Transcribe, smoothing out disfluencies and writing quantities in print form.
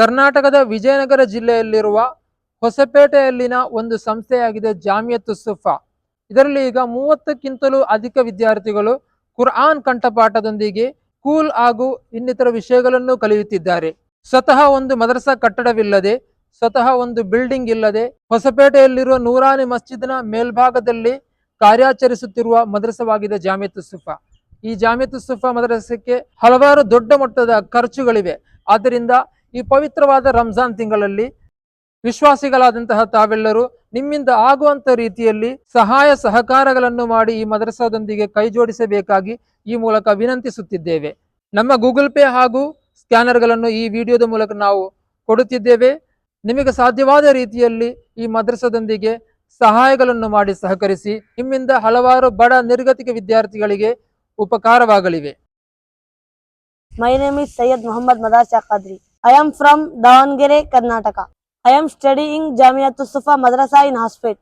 ಕರ್ನಾಟಕದ ವಿಜಯನಗರ ಜಿಲ್ಲೆಯಲ್ಲಿರುವ ಹೊಸಪೇಟೆಯಲ್ಲಿನ ಒಂದು ಸಂಸ್ಥೆಯಾಗಿದೆ ಜಾಮಿಯತ್ ಸುಫಾ. ಇದರಲ್ಲಿ ಈಗ 30ಕ್ಕಿಂತಲೂ ಅಧಿಕ ವಿದ್ಯಾರ್ಥಿಗಳು ಕುರ್ಆನ್ ಕಂಠಪಾಠದೊಂದಿಗೆ ಸ್ಕೂಲ್ ಹಾಗೂ ಇನ್ನಿತರ ವಿಷಯಗಳನ್ನು ಕಲಿಯುತ್ತಿದ್ದಾರೆ. ಸ್ವತಃ ಒಂದು ಮದರಸಾ ಕಟ್ಟಡವಿಲ್ಲದೆ, ಸ್ವತಃ ಒಂದು ಬಿಲ್ಡಿಂಗ್ ಇಲ್ಲದೆ, ಹೊಸಪೇಟೆಯಲ್ಲಿರುವ ನೂರಾನಿ ಮಸ್ಜಿದ್ನ ಮೇಲ್ಭಾಗದಲ್ಲಿ ಕಾರ್ಯಾಚರಿಸುತ್ತಿರುವ ಮದರಸವಾಗಿದೆ ಜಾಮಿಯತ್ ಸುಫಾ. ಈ ಜಾಮಿಯತ್ ಸುಫಾ ಮದರಸಕ್ಕೆ ಹಲವಾರು ದೊಡ್ಡ ಮಟ್ಟದ ಖರ್ಚುಗಳಿವೆ. ಆದ್ದರಿಂದ ಈ ಪವಿತ್ರವಾದ ರಂಜಾನ್ ತಿಂಗಳಲ್ಲಿ ವಿಶ್ವಾಸಿಗಳಾದಂತಹ ತಾವೆಲ್ಲರೂ ನಿಮ್ಮಿಂದ ಆಗುವಂತ ರೀತಿಯಲ್ಲಿ ಸಹಾಯ ಸಹಕಾರಗಳನ್ನು ಮಾಡಿ ಈ ಮದರಸಾದೊಂದಿಗೆ ಕೈ ಜೋಡಿಸಬೇಕಾಗಿ ಈ ಮೂಲಕ ವಿನಂತಿಸುತ್ತಿದ್ದೇವೆ. ನಮ್ಮ ಗೂಗಲ್ ಪೇ ಹಾಗೂ ಸ್ಕ್ಯಾನರ್ಗಳನ್ನು ಈ ವಿಡಿಯೋದ ಮೂಲಕ ನಾವು ಕೊಡುತ್ತಿದ್ದೇವೆ. ನಿಮಗೆ ಸಾಧ್ಯವಾದ ರೀತಿಯಲ್ಲಿ ಈ ಮದರಸಾದೊಂದಿಗೆ ಸಹಾಯಗಳನ್ನು ಮಾಡಿ ಸಹಕರಿಸಿ. ನಿಮ್ಮಿಂದ ಹಲವಾರು ಬಡ ನಿರ್ಗತಿಕ ವಿದ್ಯಾರ್ಥಿಗಳಿಗೆ ಉಪಕಾರವಾಗಲಿವೆ. My name is Sayyid Muhammad Madasha Qadri. I am from Davangere, Karnataka. I am studying Jamiatul Sufa Madrasa in Hospet.